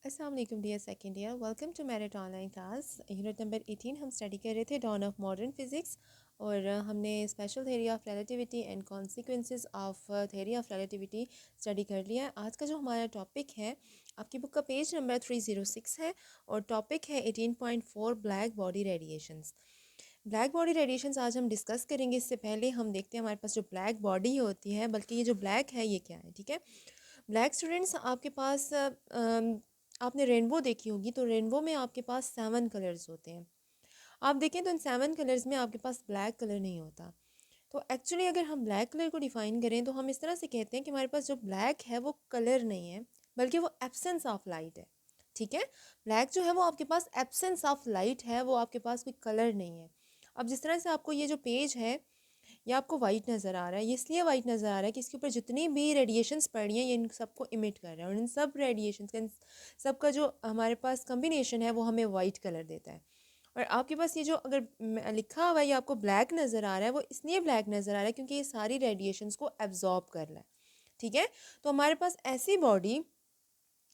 अस्सलाम वालेकुम dear second year, welcome to merit online class. Unit number 18 हम study कर रहे थे डॉन ऑफ मॉडर्न फिज़िक्स और हमने special theory of relativity and consequences of theory of relativity study कर लिया है। आज का जो हमारा टॉपिक है, आपकी बुक का पेज नंबर 306 है और टॉपिक है 18.4 black body radiations. Black body radiations आज हम डिस्कस करेंगे। इससे पहले हम देखते हैं हमारे पास जो ब्लैक बॉडी होती है, बल्कि ये जो ब्लैक है ये क्या है। ठीक है, ब्लैक स्टूडेंट्स आपके पास आपने रेनबो देखी होगी, तो रेनबो में आपके पास 7 कलर्स होते हैं। आप देखें तो इन 7 कलर्स में आपके पास ब्लैक कलर नहीं होता। तो एक्चुअली अगर हम ब्लैक कलर को डिफ़ाइन करें तो हम इस तरह से कहते हैं कि हमारे पास जो ब्लैक है वो कलर नहीं है, बल्कि वो एब्सेंस ऑफ लाइट है। ठीक है, ब्लैक जो है वो आपके पास एब्सेंस ऑफ लाइट है, वो आपके पास कोई कलर नहीं है। अब जिस तरह से आपको ये जो पेज है ये आपको वाइट नज़र आ रहा है, ये इसलिए वाइट नज़र आ रहा है कि इसके ऊपर जितनी भी रेडिएशंस पड़ रही हैं ये इन सबको इमिट कर रहा है, और इन सब रेडिएशंस का, इन सब का जो हमारे पास कम्बिनेशन है वो हमें वाइट कलर देता है। और आपके पास ये जो अगर लिखा हुआ है ये आपको ब्लैक नज़र आ रहा है, वो इसलिए ब्लैक नज़र आ रहा है क्योंकि ये सारी रेडिएशंस को एब्जॉर्ब कर रहा है। ठीक है, तो हमारे पास ऐसी बॉडी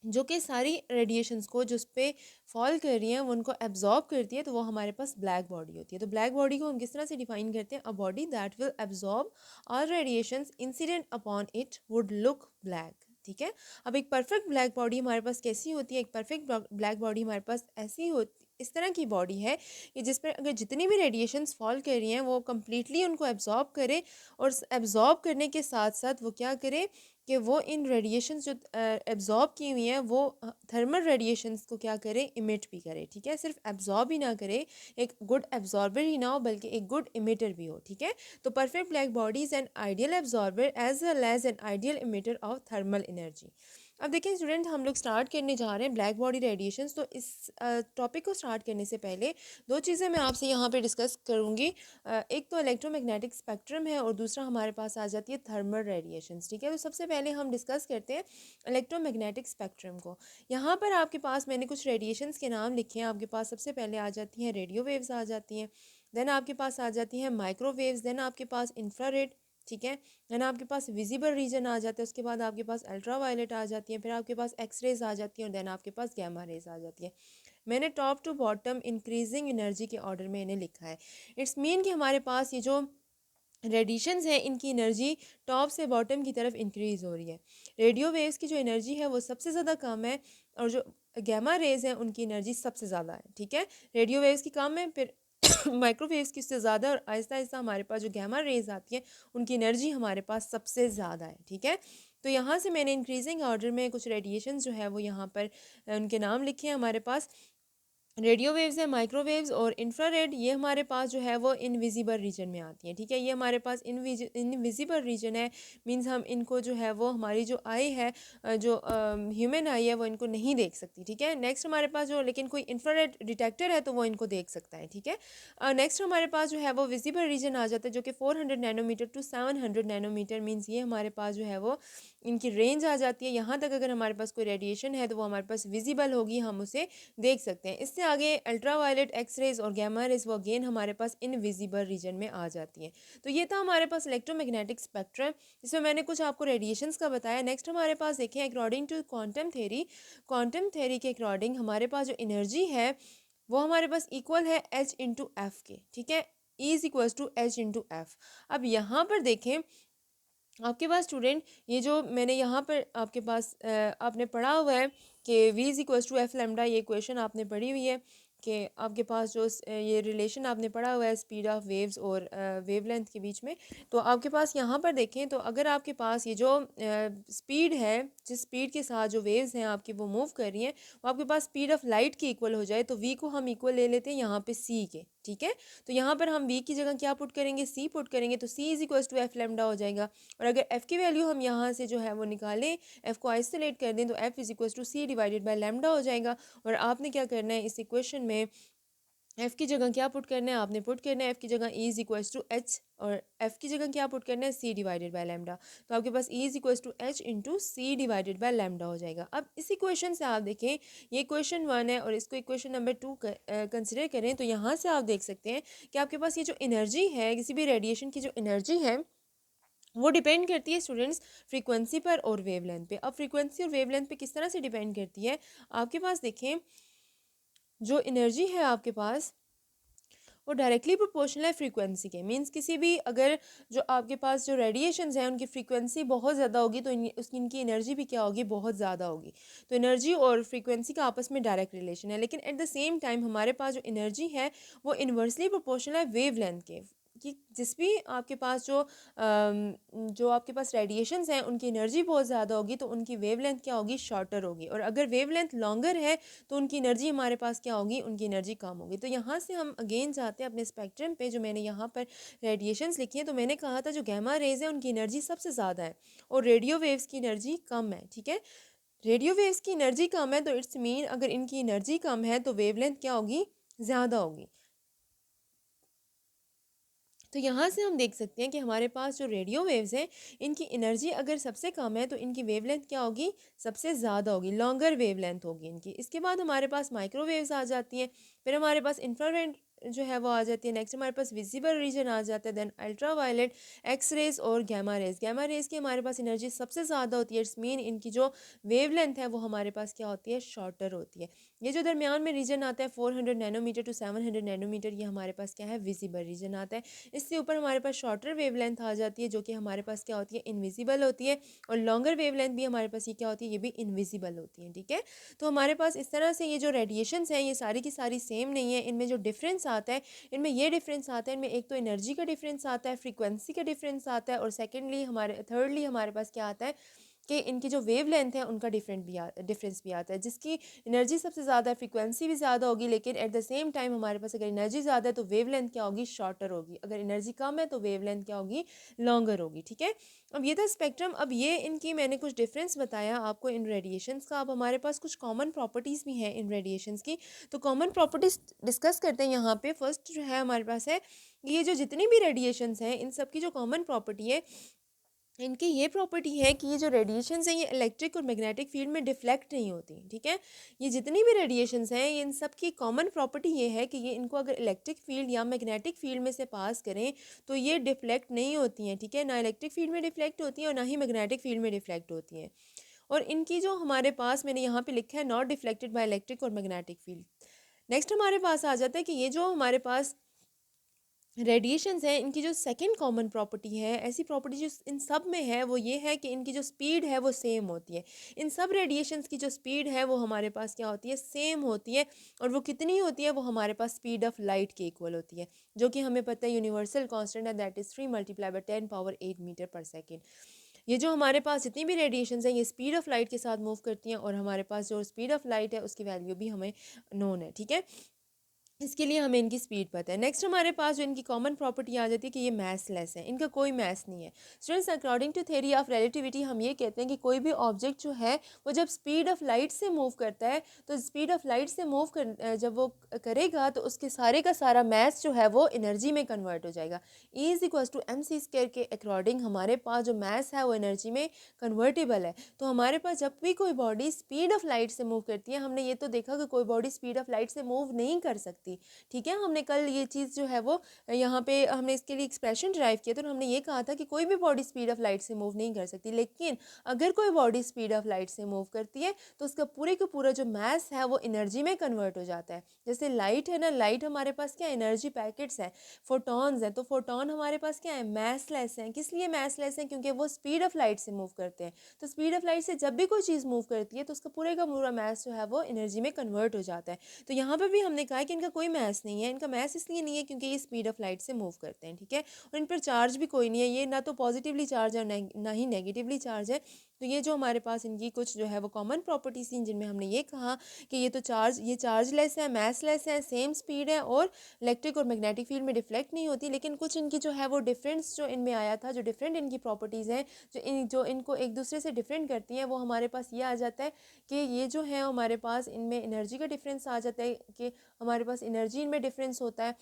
जो कि सारी रेडिएशंस को जो उस पर फॉल कर रही हैं वो उनको एब्जॉर्ब करती है, तो वो हमारे पास ब्लैक बॉडी होती है। तो ब्लैक बॉडी को हम किस तरह से डिफाइन करते हैं? A body that will absorb all radiations incident upon it would look black. ठीक है, अब एक परफेक्ट ब्लैक बॉडी हमारे पास कैसी होती है? एक परफेक्ट ब्लैक बॉडी हमारे पास ऐसी होती, इस तरह की बॉडी है कि जिस पर अगर जितनी भी रेडिएशंस फॉल कर रही हैं वो कम्प्लीटली उनको एब्जॉर्ब करे, और एब्जॉर्ब करने के साथ साथ वो क्या करे कि वो इन रेडिएशंस जो एब्जॉर्ब की हुई हैं वो थर्मल रेडिएशंस को क्या करे? इमिट भी करे। ठीक है, सिर्फ एब्जॉर्ब ही ना करे, एक गुड एब्जॉर्बर ही ना हो बल्कि एक गुड इमिटर भी हो। ठीक है, तो perfect black body is an ideal absorber as well as an ideal emitter of thermal energy. अब देखिए स्टूडेंट, हम लोग स्टार्ट करने जा रहे हैं ब्लैक बॉडी रेडिएशंस। तो इस टॉपिक को स्टार्ट करने से पहले दो चीज़ें मैं आपसे यहाँ पे डिस्कस करूँगी। एक तो इलेक्ट्रोमैग्नेटिक स्पेक्ट्रम है और दूसरा हमारे पास आ जाती है थर्मल रेडिएशंस। ठीक है, तो सबसे पहले हम डिस्कस करते हैं इलेक्ट्रोमैग्नेटिक स्पेक्ट्रम को। यहाँ पर आपके पास मैंने कुछ रेडिएशंस के नाम लिखे हैं। आपके पास सबसे पहले आ जाती हैं रेडियो वेव्स आ जाती हैं, देन आपके पास आ जाती हैं माइक्रोवेव्स, देन आपके पास इंफ्रारेड। ठीक है, देन आपके पास विजिबल रीजन आ जाता है, उसके बाद आपके पास अल्ट्रा वायलेट आ जाती है, फिर आपके पास एक्सरेज आ जाती है और देन आपके पास गैमा रेज आ जाती है। मैंने top to bottom increasing energy के ऑर्डर में इन्हें लिखा है। इट्स मीन कि हमारे पास ये जो रेडिएशंस है इनकी एनर्जी टॉप से बॉटम की तरफ इंक्रीज़ हो रही है। रेडियो वेव्स की जो एनर्जी है वो सबसे ज़्यादा कम है, और जो गैमा रेज हैं उनकी एनर्जी सबसे ज़्यादा है। ठीक है, रेडियो वेव्स की कम है, फिर माइक्रोवेव्स की उससे ज़्यादा, और आहिस्ता आहिस्ता हमारे पास जो गैमा रेज आती हैं उनकी एनर्जी हमारे पास सबसे ज़्यादा है। ठीक है, तो यहाँ से मैंने इंक्रीजिंग ऑर्डर में कुछ रेडिएशन जो है वो यहाँ पर उनके नाम लिखे हैं। हमारे पास रेडियो वेव्स है, माइक्रोवेव्स और इंफ्रारेड, ये हमारे पास जो है वो इनविजिबल रीजन में आती हैं। ठीक है, ये हमारे पास इनविजिबल रीजन है, मींस हम इनको जो है वो हमारी जो आई है, जो ह्यूमन आई है वो इनको नहीं देख सकती। ठीक है, नेक्स्ट हमारे पास जो, लेकिन कोई इंफ्रारेड डिटेक्टर है तो वो इनको देख सकता है। ठीक है, नेक्स्ट हमारे पास जो है वो विजिबल रीजन आ जाता है, जो कि 400 नैनोमीटर टू 700 नैनोमीटर, मीन्स ये हमारे पास जो है वो इनकी रेंज आ जाती है। यहाँ तक अगर हमारे पास कोई रेडिएशन है तो वो हमारे पास विजिबल होगी, हम उसे देख सकते हैं। इससे आगे अल्ट्रा वायलेट, एक्सरेज और गैमा रेज वो अगेन हमारे पास इनविजिबल रीजन में आ जाती हैं। तो ये था हमारे पास इलेक्ट्रोमैग्नेटिक स्पेक्ट्रम, जिसमें मैंने कुछ आपको रेडिएशंस का बताया। नेक्स्ट हमारे पास देखें, अकॉर्डिंग टू क्वांटम थ्योरी के अकॉर्डिंग हमारे पास जो एनर्जी है वो हमारे पास इक्वल है एच इंटू एफ के। ठीक है, E is equals to H into F. अब यहाँ पर देखें आपके पास स्टूडेंट, ये जो मैंने यहाँ पर आपके पास आपने पढ़ा हुआ है कि v is equals to F lambda, ये इक्वेशन आपने पढ़ी हुई है कि आपके पास जो ये रिलेशन आपने पढ़ा हुआ है स्पीड ऑफ वेव्स और वेवलेंथ के बीच में। तो आपके पास यहाँ पर देखें तो अगर आपके पास ये जो स्पीड है, जिस स्पीड के साथ जो वेव्स हैं आपकी वो मूव कर रही हैं, वो आपके पास स्पीड ऑफ लाइट की इक्वल हो जाए, तो v को हम इक्वल ले लेते हैं यहाँ पे c के। ठीक है, तो यहाँ पर हम v की जगह क्या पुट करेंगे? c पुट करेंगे, तो c is equals to F lambda हो जाएगा। और अगर f की वैल्यू हम यहाँ से जो है वो निकालें, f को आइसोलेट कर दें, तो f is equals to c divided by lambda हो जाएगा। और आपने क्या करना है इस इक्वेशन में, f की जगह क्या पुट करना है? आपने पुट करना है f की जगह e is equals to h, और f की जगह क्या पुट करना है? c divided by lambda. तो आपके पास e is equals to h into C divided by lambda हो जाएगा। अब इस इक्वेशन से आप देखें, ये इक्वेशन 1 है और इसको इक्वेशन नंबर 2 कंसिडर करें, तो यहाँ से आप देख सकते हैं कि आपके पास ये जो एनर्जी है, किसी भी रेडिएशन की जो एनर्जी है वो डिपेंड करती है स्टूडेंट्स फ्रीक्वेंसी पर और वेवलेंथ पे। अब फ्रीक्वेंसी और वेवलेंथ पे किस तरह से डिपेंड करती है, आपके पास देखें जो एनर्जी है आपके पास वो डायरेक्टली प्रोपोर्शनल है फ्रीक्वेंसी के। मींस किसी भी अगर जो आपके पास जो रेडिएशंस हैं उनकी फ्रीक्वेंसी बहुत ज़्यादा होगी तो उसकी इनकी एनर्जी भी क्या होगी, बहुत ज़्यादा होगी। तो एनर्जी और फ्रीक्वेंसी का आपस में डायरेक्ट रिलेशन है। लेकिन एट द सेम टाइम हमारे पास जो एनर्जी है वो इन्वर्सली प्रोपोर्शनल है वेवलेंथ के। कि जिस भी आपके पास जो आपके पास रेडिएशंस हैं उनकी एनर्जी बहुत ज़्यादा होगी तो उनकी वेवलेंथ क्या होगी, शॉर्टर होगी। और अगर वेवलेंथ लॉन्गर है तो उनकी एनर्जी हमारे पास क्या होगी, उनकी एनर्जी कम होगी। तो यहाँ से हम अगेन जाते हैं अपने स्पेक्ट्रम पे, जो मैंने यहाँ पर रेडिएशंस लिखी है। तो मैंने कहा था जो गैमा रेज है उनकी एनर्जी सबसे ज़्यादा है और रेडियो वेव्स की एनर्जी कम है। ठीक है, रेडियो वेव्स की एनर्जी कम है तो इट्स मीन अगर इनकी एनर्जी कम है तो वेवलेंथ क्या होगी, ज़्यादा होगी। तो यहाँ से हम देख सकते हैं कि हमारे पास जो रेडियो वेव्स हैं इनकी एनर्जी अगर सबसे कम है तो इनकी वेवलेंथ क्या होगी, सबसे ज़्यादा होगी, लॉन्गर वेवलेंथ होगी इनकी। इसके बाद हमारे पास माइक्रोवेव्स आ जाती हैं, फिर हमारे पास इंफ्रारेड जो है वो आ जाती है। नेक्स्ट हमारे पास विजिबल रीजन आ जाता है, then ultraviolet, X rays और गैमा रेज। गैमा रेज की हमारे पास एनर्जी सबसे ज़्यादा होती है, इट्स मीन इनकी जो वेवलेंथ है वो हमारे पास क्या होती है, शॉर्टर होती है। ये जो दरमियान में रीजन आता है 400 नैनोमीटर टू 700 नैनोमीटर, ये हमारे पास क्या है, विजिबल रीजन आता है। इससे ऊपर हमारे पास शॉर्टर वेवलेंथ आ जाती है जो कि हमारे पास क्या होती है, इनविजिबल होती है। और लॉन्गर वेवलेंथ भी हमारे पास ये क्या होती है, ये भी इनविजिबल होती है। ठीक है, तो हमारे पास इस तरह से ये जो रेडिएशंस हैं ये सारी की सारी सेम नहीं है। इनमें जो डिफरेंस आता है, इनमें ये डिफरेंस आता है, इनमें एक तो एनर्जी का डिफरेंस आता है, फ्रीक्वेंसी का डिफरेंस आता है, और सेकेंडली हमारे थर्डली हमारे पास क्या आता है कि इनकी जो वेव लेंथ है उनका डिफरेंस भी आता है। जिसकी एनर्जी सबसे ज़्यादा है, फ्रीक्वेंसी भी ज़्यादा होगी, लेकिन एट द सेम टाइम हमारे पास अगर एनर्जी ज़्यादा है तो वेव लेंथ क्या होगी, शॉर्टर होगी। अगर एनर्जी कम है तो वेव लेंथ क्या होगी, लॉन्गर होगी। ठीक है, अब ये था स्पेक्ट्रम। अब ये इनकी मैंने कुछ डिफरेंस बताया आपको इन रेडिएशंस का। अब हमारे पास कुछ कॉमन प्रॉपर्टीज़ भी हैं इन रेडिएशंस की, तो कॉमन प्रॉपर्टीज़ डिस्कस करते हैं यहाँ पे। फर्स्ट जो है हमारे पास है, ये जो जितनी भी रेडिएशंस हैं इन सब की जो कॉमन प्रॉपर्टी है, इनकी ये प्रॉपर्टी है कि ये जो रेडिएशंस हैं ये इलेक्ट्रिक और मैग्नेटिक फील्ड में डिफ्लेक्ट नहीं होती। ठीक है, ये जितनी भी रेडिएशंस हैं ये इन सब की कॉमन प्रॉपर्टी ये है कि ये इनको अगर इलेक्ट्रिक फील्ड या मैग्नेटिक फील्ड में से पास करें तो ये डिफ्लेक्ट नहीं होती हैं। ठीक है, ना इलेक्ट्रिक फील्ड में डिफ्लेक्ट होती हैं और ना ही मैग्नेटिक फील्ड में डिफ्लेक्ट होती हैं। और इनकी जो हमारे पास मैंने यहाँ पे लिखा है, नॉट डिफ्लेक्टेड बाय इलेक्ट्रिक और मैग्नेटिक फील्ड। नेक्स्ट हमारे पास आ जाता है कि ये जो हमारे पास रेडिएशंस हैं इनकी जो सेकंड कॉमन प्रॉपर्टी है, ऐसी प्रॉपर्टी जो इन सब में है, वो ये है कि इनकी जो स्पीड है वो सेम होती है। इन सब रेडिएशंस की जो स्पीड है वो हमारे पास क्या होती है, सेम होती है। और वो कितनी होती है, वो हमारे पास स्पीड ऑफ लाइट के इक्वल होती है, जो कि हमें पता है यूनिवर्सल कांस्टेंट है, दैट इज़ 3 × 10⁸ मीटर पर सेकेंड। ये जो हमारे पास जितनी भी रेडिएशंस हैं ये स्पीड ऑफ लाइट के साथ मूव करती हैं, और हमारे पास जो स्पीड ऑफ लाइट है उसकी वैल्यू भी हमें नोन है। ठीक है, इसके लिए हमें इनकी स्पीड पता है। नेक्स्ट हमारे पास जो इनकी कॉमन प्रॉपर्टी आ जाती है कि ये मैसलेस है, इनका कोई मैस नहीं है। Students, according to theory of relativity हम ये कहते हैं कि कोई भी ऑब्जेक्ट जो है वो जब स्पीड ऑफ लाइट से मूव करता है तो स्पीड ऑफ लाइट से जब वो करेगा तो उसके सारे का सारा मैस जो है वो एनर्जी में कन्वर्ट हो जाएगा। E = mc² के अकॉर्डिंग हमारे पास जो मैस है वो एनर्जी में कन्वर्टेबल है। तो हमारे पास जब भी कोई बॉडी स्पीड ऑफ लाइट से मूव करती है, हमने ये तो देखा कि कोई बॉडी स्पीड ऑफ लाइट से मूव नहीं कर सकती। ठीक है, हमने कल ये चीज़ जो है वो यहाँ पे हमने इसके लिए एक्सप्रेशन ड्राइव किया था, तो हमने ये कहा था कि कोई भी बॉडी स्पीड ऑफ लाइट से मूव नहीं कर सकती। लेकिन अगर कोई बॉडी स्पीड ऑफ लाइट से मूव करती है तो उसका पूरे का पूरा जो मैस है वो एनर्जी में कन्वर्ट हो जाता है। जैसे लाइट है ना, लाइट हमारे पास क्या एनर्जी पैकेट्स हैं, फोटॉन्स हैं। तो फोटॉन हमारे पास क्या है, मैसलेस हैं। किस लिए मैसलेस हैं, क्योंकि वो स्पीड ऑफ लाइट से मूव करते हैं। तो स्पीड ऑफ लाइट से जब भी कोई चीज़ मूव करती है तो उसका पूरे का पूरा मैस जो है वो एनर्जी में कन्वर्ट हो जाता है। तो यहाँ पर भी हमने कहा कि इनका कोई मैस नहीं है। इनका मैस इसलिए नहीं है क्योंकि ये स्पीड ऑफ लाइट से मूव करते हैं। ठीक है, और इन पर चार्ज भी कोई नहीं है, ये ना तो पॉजिटिवली चार्ज है ना ही नेगेटिवली चार्ज है। तो ये जो हमारे पास इनकी कुछ जो है वो कॉमन प्रॉपर्टीज थी जिनमें हमने ये कहा कि ये चार्जलेस है, मैसलेस है, सेम स्पीड है और इलेक्ट्रिक और मैग्नेटिक फील्ड में डिफ्लेक्ट नहीं होती। लेकिन कुछ इनकी जो है वो डिफरेंस जो इनमें आया था, जो डिफरेंट इनकी प्रॉपर्टीज़ हैं जो इनको एक दूसरे से डिफरेंट करती हैं, वो हमारे पास ये आ जाता है कि ये जो है हमारे पास इनमें एनर्जी का डिफरेंस आ जाता है कि हमारे पास एनर्जी इनमें डिफरेंस होता है।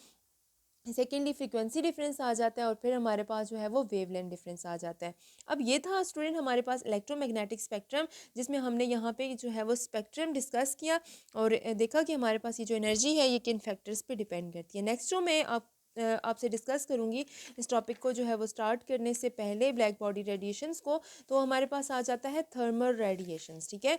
सेकेंडली फ्रीक्वेंसी डिफरेंस आ जाता है और फिर हमारे पास जो है वो वेवलेंथ डिफरेंस आ जाता है। अब ये था स्टूडेंट हमारे पास इलेक्ट्रोमैग्नेटिक स्पेक्ट्रम, जिसमें हमने यहाँ पे जो है वो स्पेक्ट्रम डिस्कस किया और देखा कि हमारे पास ये जो एनर्जी है ये किन फैक्टर्स पे डिपेंड करती है। नेक्स्ट जो मैं आप आपसे डिस्कस करूँगी इस टॉपिक को जो है वो स्टार्ट करने से पहले ब्लैक बॉडी रेडिएशंस को, तो हमारे पास आ जाता है थर्मल रेडिएशंस। ठीक है,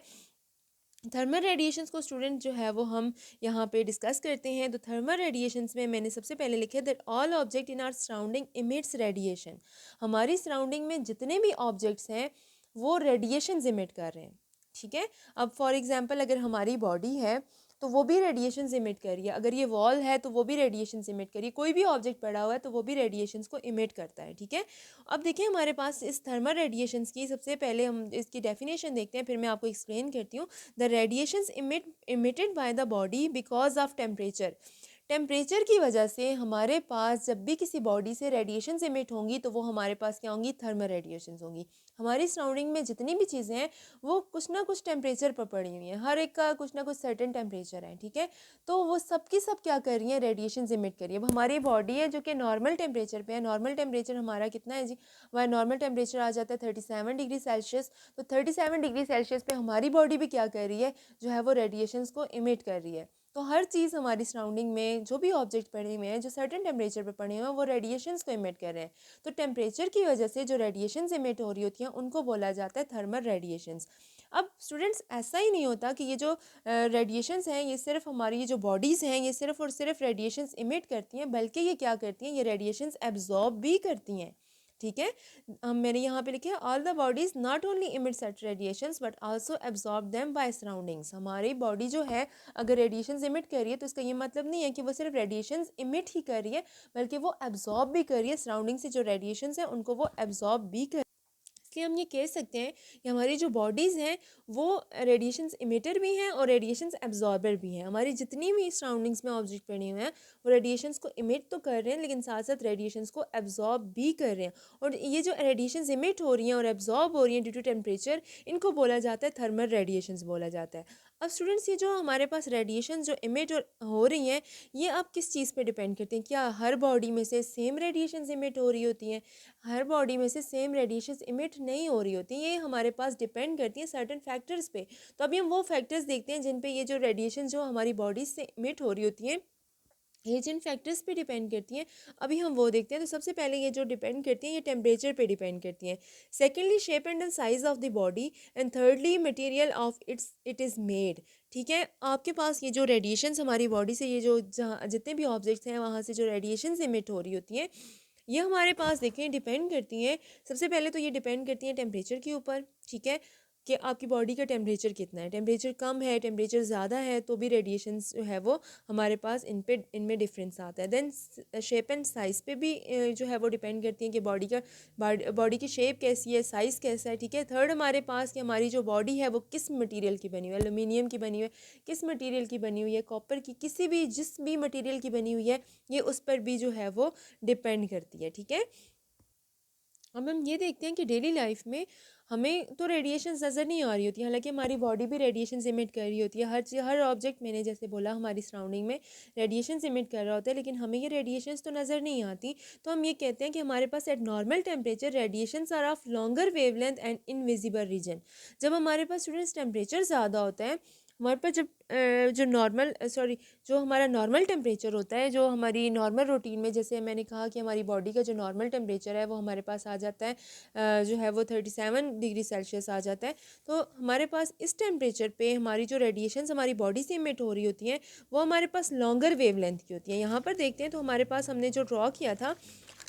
थर्मल रेडिएशंस को स्टूडेंट जो है वो हम यहाँ पे डिस्कस करते हैं। तो थर्मल रेडिएशंस में मैंने सबसे पहले लिखे that all object in are surrounding emits radiation. हमारी सराउंडिंग में जितने भी ऑब्जेक्ट्स हैं वो रेडिएशंस इमिट कर रहे हैं। ठीक है, अब फॉर एग्जांपल अगर हमारी बॉडी है तो वो भी रेडिएशंस इमिट कर रही है, अगर ये वॉल है तो वो भी रेडिएशंस इमिट कर रही है, कोई भी ऑब्जेक्ट पड़ा हुआ है तो वो भी रेडिएशंस को इमिट करता है। ठीक है, अब देखिए हमारे पास इस थर्मल रेडिएशंस की सबसे पहले हम इसकी डेफिनेशन देखते हैं, फिर मैं आपको एक्सप्लेन करती हूँ। The radiations emitted by the body because of temperature. Temperature की वजह से हमारे पास जब भी किसी बॉडी से रेडिएशंस इमिट होंगी तो वो हमारे पास क्या होंगी, थर्मल रेडिएशंस होंगी। हमारी सराउंडिंग में जितनी भी चीज़ें हैं वो कुछ ना कुछ टेम्परेचर पर पड़ी हुई हैं, हर एक का कुछ ना कुछ सर्टेन टेम्परेचर है। ठीक है, तो वो सब की सब क्या कर रही हैं, रेडिएशंस इमिट कर रही है। अब हमारी बॉडी है जो कि नॉर्मल टेम्परेचर पे है, नॉर्मल टेम्परेचर हमारा कितना है जी, हमारा नॉर्मल टेम्परेचर आ जाता है 37 डिग्री सेल्सियस। तो 37 डिग्री सेल्सियस पे हमारी बॉडी भी क्या कर रही है, जो है वो रेडिएशंस को इमिट कर रही है। तो हर चीज़ हमारी सराउंडिंग में जो भी ऑब्जेक्ट पड़े हुए हैं जो सर्टेन टेम्परेचर पे पड़े हुए हैं वो रेडिएशंस को इमिट कर रहे हैं। तो टेम्परेचर की वजह से जो रेडिएशंस इमिट हो रही होती हैं उनको बोला जाता है थर्मल रेडिएशंस। अब स्टूडेंट्स ऐसा ही नहीं होता कि ये जो रेडिएशंस हैं ये सिर्फ हमारी ये जो बॉडीज़ हैं ये सिर्फ और सिर्फ रेडिएशंस इमिट करती हैं, बल्कि ये क्या करती हैं, ये रेडिएशंस एब्जॉर्ब भी करती हैं। ठीक है, मैंने यहाँ पे लिखा है all the bodies not only emit such radiations but also absorb them by surroundings. हमारी बॉडी जो है अगर रेडिएशंस इमिट कर रही है तो इसका ये मतलब नहीं है कि वो सिर्फ रेडिएशंस इमिट ही कर रही है, बल्कि वो एब्जॉर्ब भी कर रही है, सराउंडिंग से जो रेडिएशंस हैं उनको वो एब्जॉर्ब भी कर। इसलिए हम ये कह सकते हैं कि हमारी जो बॉडीज़ हैं वो रेडिएशंस इमिटर भी हैं और रेडिएशंस एब्जॉर्बर भी हैं। हमारी जितनी भी सराउंडिंग्स में ऑब्जेक्ट पड़े हुए हैं वो रेडिएशंस को इमिट तो कर रहे हैं लेकिन साथ साथ रेडिएशंस को एब्जॉर्ब भी कर रहे हैं। और ये जो रेडिएशंस इमिट हो रही हैं और एब्जॉर्ब हो रही हैं ड्यू टू टेम्परेचर, इनको बोला जाता है थर्मल रेडिएशंस बोला जाता है। अब स्टूडेंट्स ये जो हमारे पास रेडिएशन जो इमिट हो रही हैं ये अब किस चीज़ पे डिपेंड करती हैं, क्या हर बॉडी में से सेम रेडिएशंस इमिट हो रही होती हैं? हर बॉडी में से सेम रेडिएशंस इमिट नहीं हो रही होती, ये हमारे पास डिपेंड करती है सर्टेन फैक्टर्स पे। तो अभी हम वो फैक्टर्स देखते हैं जिन पे ये जो रेडिएशन जो हमारी बॉडी से इमिट हो रही होती हैं ये जिन फैक्टर्स पे डिपेंड करती हैं अभी हम वो देखते हैं। तो सबसे पहले ये जो डिपेंड करती हैं ये टेम्परेचर पे डिपेंड करती हैं, secondly shape and size of the body, and thirdly material of it is made. ठीक है, आपके पास ये जो रेडिएशंस हमारी बॉडी से ये जो जहाँ जितने भी ऑब्जेक्ट्स हैं वहाँ से जो रेडिएशंस इमिट हो रही होती हैं ये हमारे पास देखें डिपेंड करती हैं। सबसे पहले तो ये डिपेंड करती हैं टेम्परेचर के ऊपर। ठीक है, कि आपकी बॉडी का टेम्परेचर कितना है, टेम्परेचर कम है टेम्परेचर ज़्यादा है तो भी रेडिएशंस जो है वो हमारे पास इनमें डिफरेंस आता है। देन शेप एंड साइज़ पे भी जो है वो डिपेंड करती है कि बॉडी की शेप कैसी है, साइज़ कैसा है। ठीक है, थर्ड हमारे पास कि हमारी जो बॉडी है वो किस मटेरियल की बनी हुई है, एल्यूमिनियम की बनी हुई है, किस मटेरियल की बनी हुई है, कॉपर की, किसी भी जिस भी मटेरियल की बनी हुई है ये उस पर भी जो है वो डिपेंड करती है। ठीक है, अब हम ये देखते हैं कि डेली लाइफ में हमें तो रेडिएशंस नज़र नहीं आ रही होती, हालांकि हमारी बॉडी भी रेडिएशंस इमिट कर रही होती है। हर ऑब्जेक्ट मैंने जैसे बोला हमारी सराउंडिंग में रेडिएशंस इमिट कर रहा होता है, लेकिन हमें ये रेडिएशंस तो नज़र नहीं आती। तो हम ये कहते हैं कि हमारे पास at normal temperature radiations are of longer wavelength and invisible region. जब हमारे पास स्टूडेंट्स टेम्परेचर ज़्यादा होता है हमारे पास, जब जो हमारा नॉर्मल टेम्परेचर होता है, जो हमारी नॉर्मल रूटीन में, जैसे मैंने कहा कि हमारी बॉडी का जो नॉर्मल टेम्परेचर है वो हमारे पास आ जाता है जो है वो 37 डिग्री सेल्सियस आ जाता है। तो हमारे पास इस टेम्परेचर पे हमारी जो रेडिएशंस हमारी बॉडी से इमिट हो रही होती हैं वो हमारे पास लॉन्गर वेवलेंथ की होती हैं। यहाँ पर देखते हैं तो हमारे पास हमने जो ड्रॉ किया था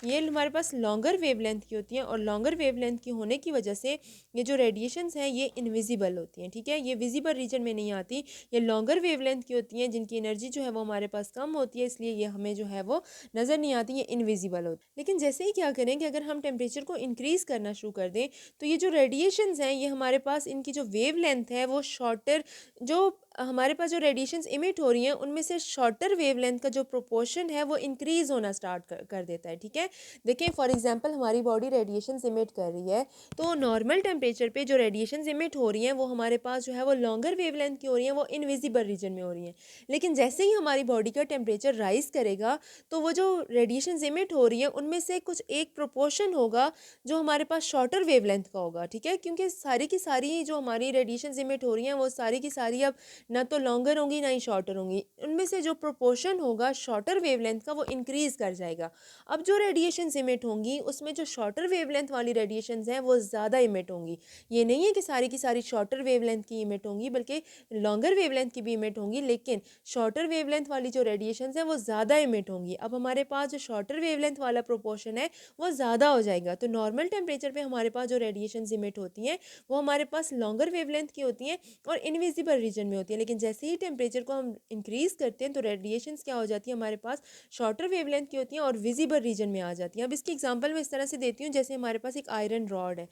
ये हमारे पास लॉन्गर वेवलेंथ की होती हैं और लॉन्गर वेवलेंथ की होने की वजह से ये जो रेडिएशंस हैं ये इनविजिबल होती हैं। ठीक है, ये विजिबल रीजन में नहीं आती, ये लॉन्गर वेवलेंथ की होती हैं जिनकी एनर्जी जो है वो हमारे पास कम होती है, इसलिए ये हमें जो है वो नज़र नहीं आती, ये इनविजिबल होती। लेकिन जैसे ही क्या करें कि अगर हम टेम्परेचर को इंक्रीज़ करना शुरू कर दें तो ये जो रेडिएशंस हैं ये हमारे पास इनकी जो वेवलेंथ है वो शॉर्टर, जो हमारे पास जो रेडिएशंस इमिट हो रही हैं उनमें से शॉर्टर वेवलेंथ का जो प्रोपोर्शन है वो इंक्रीज़ होना स्टार्ट कर देता है। ठीक है, देखें फॉर एग्जांपल हमारी बॉडी रेडिएशंस इमिट कर रही है तो नॉर्मल टेम्परेचर पे जो रेडिएशंस इमिट हो रही हैं वो हमारे पास जो है वो लॉन्गर वेवलेंथ की हो रही हैं, वो इनविजिबल रीजन में हो रही हैं। लेकिन जैसे ही हमारी बॉडी का टेम्परेचर राइज करेगा तो वो जो रेडिएशंस इमिट हो रही हैं उनमें से कुछ एक प्रोपोर्शन होगा जो हमारे पास शॉर्टर वेवलेंथ का होगा। ठीक है, क्योंकि सारी की सारी जो हमारी रेडिएशंस इमिट हो रही हैं वो सारी की सारी अब ना तो लॉन्गर होंगी ना ही शॉर्टर होंगी। उनमें से जो प्रोपोर्शन होगा शॉर्टर वेवलेंथ का वो इंक्रीज़ कर जाएगा। अब जो रेडिएशंस इमिट होंगी उसमें जो शॉर्टर वेवलेंथ वाली रेडिएशंस हैं वो ज़्यादा इमिट होंगी। ये नहीं है कि सारी की सारी शॉर्टर वेवलेंथ की इमिट होंगी, बल्कि लॉन्गर वेवलेंथ की भी इमिट होंगी, लेकिन शॉर्टर वेवलेंथ वाली जो रेडिएशंस हैं वो ज़्यादा इमिट होंगी। अब हमारे पास जो शॉर्टर वेवलेंथ वाला प्रोपोर्शन है वो ज़्यादा हो जाएगा। तो नॉर्मल टेम्परेचर पे हमारे पास जो रेडिएशंस इमिट होती हैं वो हमारे पास लॉन्गर वेवलेंथ की होती हैं और इनविजिबल रीजन में होती है। लेकिन जैसे ही टेम्परेचर को हम इंक्रीज़ करते हैं तो रेडिएशंस क्या हो जाती है हमारे पास शॉर्टर वेवलेंथ की होती हैं और विजिबल रीजन में आ जाती हैं। अब इसकी एग्जांपल मैं इस तरह से देती हूँ, जैसे हमारे पास एक आयरन रॉड है।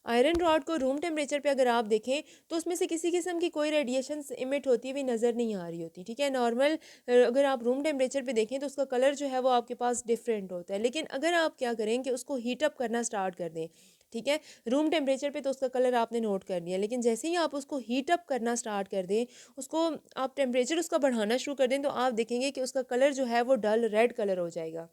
आयरन रॉड को रूम टेम्परेचर पे अगर आप देखें तो उसमें से किसी किस्म की कोई रेडिएशंस इमिट होती हुई नज़र नहीं आ रही होती, ठीक है। नॉर्मल अगर आप रूम टेम्परेचर पे देखें तो उसका कलर जो है वो आपके पास डिफरेंट होता है। लेकिन अगर आप क्या करें कि उसको हीट अप करना स्टार्ट कर दें, ठीक है, रूम टेम्परेचर पे तो उसका कलर आपने नोट कर लिया, लेकिन जैसे ही आप उसको हीट अप करना स्टार्ट कर दें, उसको आप टेम्परेचर उसका बढ़ाना शुरू कर दें, तो आप देखेंगे कि उसका कलर जो है वो डल रेड कलर हो जाएगा।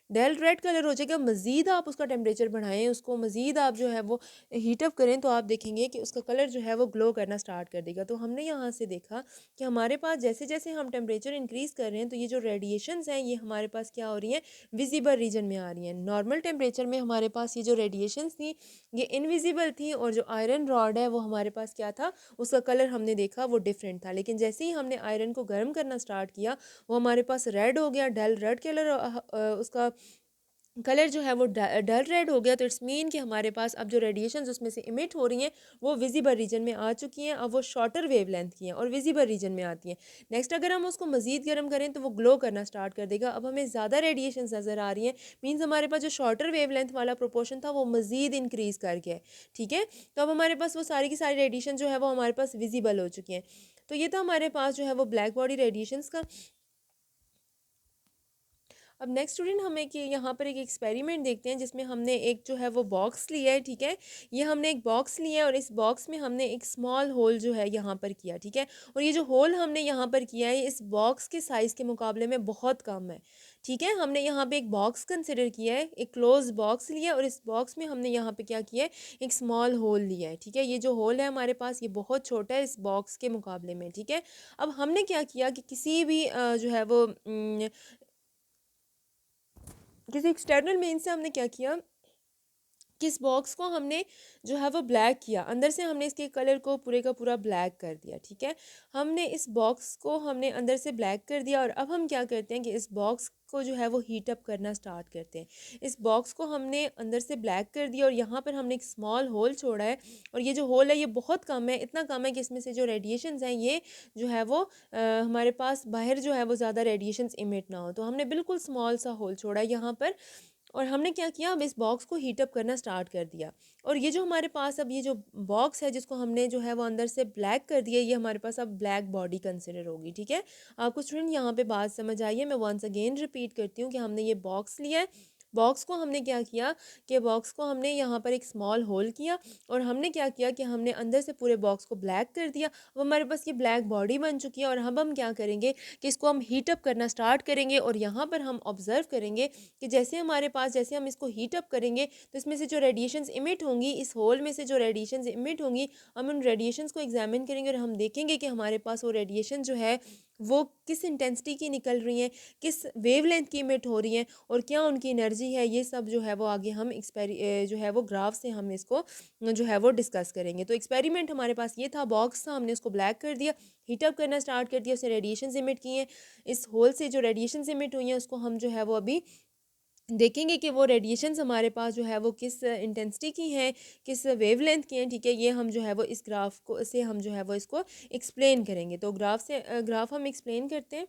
डेल रेड कलर हो जाएगा। मज़ीद आप उसका टेम्परेचर बढ़ाएं, उसको मज़ीद आप जो है वो हीट अप करें, तो आप देखेंगे कि उसका कलर जो है वो ग्लो करना स्टार्ट कर देगा। तो हमने यहाँ से देखा कि हमारे पास जैसे जैसे हम टेम्परेचर इंक्रीज़ कर रहे हैं तो ये जो रेडिएशंस हैं ये हमारे पास क्या हो रही हैं, विजिबल रीजन में आ रही हैं। नॉर्मल टेम्परेचर में हमारे पास ये जो रेडिएशंस थी ये इनविजिबल थी, और जो आयरन रॉड है वो हमारे पास क्या था, उसका कलर हमने देखा वो डिफरेंट था। लेकिन जैसे ही हमने आयरन को गर्म करना स्टार्ट किया वो हमारे पास रेड हो गया, डल रेड कलर उसका कलर जो है वो डल रेड हो गया। तो इट्स मीन कि हमारे पास अब जो रेडिएशंस उसमें से इमिट हो रही हैं वो विजिबल रीजन में आ चुकी हैं। अब वो शॉर्टर वेवलेंथ की हैं और विजिबल रीजन में आती हैं। नेक्स्ट अगर हम उसको मज़ीद गर्म करें तो वो ग्लो करना स्टार्ट कर देगा। अब हमें ज़्यादा रेडिएशंस नज़र आ रही हैं, मीन्स हमारे पास जो शॉर्टर वेवलेंथ वाला प्रोपोर्शन था वो मज़ीद इंक्रीज़ कर गया है, ठीक है। तो अब हमारे पास वो सारी की सारी रेडिएशन जो है वो हमारे पास विजिबल हो चुकी हैं। तो ये था हमारे पास जो है वो ब्लैक बॉडी रेडिएशंस का। अब नेक्स्ट स्टूडेंट हम एक यहाँ पर एक एक्सपेरिमेंट देखते हैं जिसमें हमने एक जो है वो बॉक्स लिया है, ठीक है। ये हमने एक बॉक्स लिया है और इस बॉक्स में हमने एक स्मॉल होल जो है यहाँ पर किया, ठीक है। और ये जो होल हमने यहाँ पर किया है इस बॉक्स के साइज़ के मुकाबले में बहुत कम है, ठीक है। हमने यहाँ पे एक बॉक्स कंसिडर किया है, एक क्लोज बॉक्स लिया है और इस बॉक्स में हमने यहाँ पे क्या किया है, एक स्मॉल होल लिया है, ठीक है। ये जो होल है हमारे पास ये बहुत छोटा है इस बॉक्स के मुकाबले में, ठीक है। अब हमने क्या किया कि किसी भी जो है वो किसी एक्सटर्नल मीन से हमने क्या किया कि इस बॉक्स को हमने जो है वो ब्लैक किया, अंदर से हमने इसके कलर को पूरे का पूरा ब्लैक कर दिया, ठीक है। हमने इस बॉक्स को हमने अंदर से ब्लैक कर दिया और अब हम क्या करते हैं कि इस बॉक्स को जो है वो हीट अप करना स्टार्ट करते हैं। इस बॉक्स को हमने अंदर से ब्लैक कर दिया और यहाँ पर हमने एक स्मॉल होल छोड़ा है और ये जो होल है ये बहुत कम है, इतना कम है कि इसमें से जो रेडिएशंस हैं ये जो है वो हमारे पास बाहर जो है वो ज़्यादा रेडिएशंस इमिट ना हो। तो हमने बिल्कुल स्मॉल सा होल छोड़ा है यहाँ पर और हमने क्या किया, अब इस बॉक्स को हीट अप करना स्टार्ट कर दिया। और ये जो हमारे पास अब ये जो बॉक्स है जिसको हमने जो है वो अंदर से ब्लैक कर दिया, ये हमारे पास अब ब्लैक बॉडी कंसिडर होगी, ठीक है। आपको स्टूडेंट यहाँ पे बात समझ आई है। मैं वंस अगेन रिपीट करती हूँ कि हमने ये बॉक्स लिया है, बॉक्स को हमने क्या किया कि बॉक्स को हमने यहाँ पर एक स्मॉल होल किया और हमने क्या किया कि हमने अंदर से पूरे बॉक्स को ब्लैक कर दिया। अब हमारे पास ये ब्लैक बॉडी बन चुकी है और अब हम क्या करेंगे कि इसको हम हीट अप करना स्टार्ट करेंगे और यहाँ पर हम ऑब्जर्व करेंगे कि जैसे हमारे पास जैसे हम इसको हीट अप करेंगे तो इसमें से जो रेडिएशंस इमिट होंगी, इस होल में से जो रेडिएशंस इमिट होंगी, हम उन रेडिएशंस को एग्जामिन करेंगे और हम देखेंगे कि हमारे पास वो रेडिएशन जो है वो किस इंटेंसिटी की निकल रही हैं, किस वेवलेंथ की इमिट हो रही हैं और क्या उनकी एनर्जी है। ये सब जो है वो आगे हम जो है वो ग्राफ से हम इसको जो है वो डिस्कस करेंगे। तो एक्सपेरिमेंट हमारे पास ये था, बॉक्स था, हमने उसको ब्लैक कर दिया, हीट अप करना स्टार्ट कर दिया, उससे रेडिएशंस इमिट किए हैं। इस होल से जो रेडिएशंस इमिट हुई हैं उसको हम जो है वो अभी देखेंगे कि वो रेडिएशंस हमारे पास जो है वो किस इंटेंसिटी की हैं, किस वेवलेंथ की हैं, ठीक है। ये हम जो है वो इस ग्राफ को से हम जो है वो इसको एक्सप्लेन करेंगे। तो ग्राफ हम एक्सप्लेन करते हैं।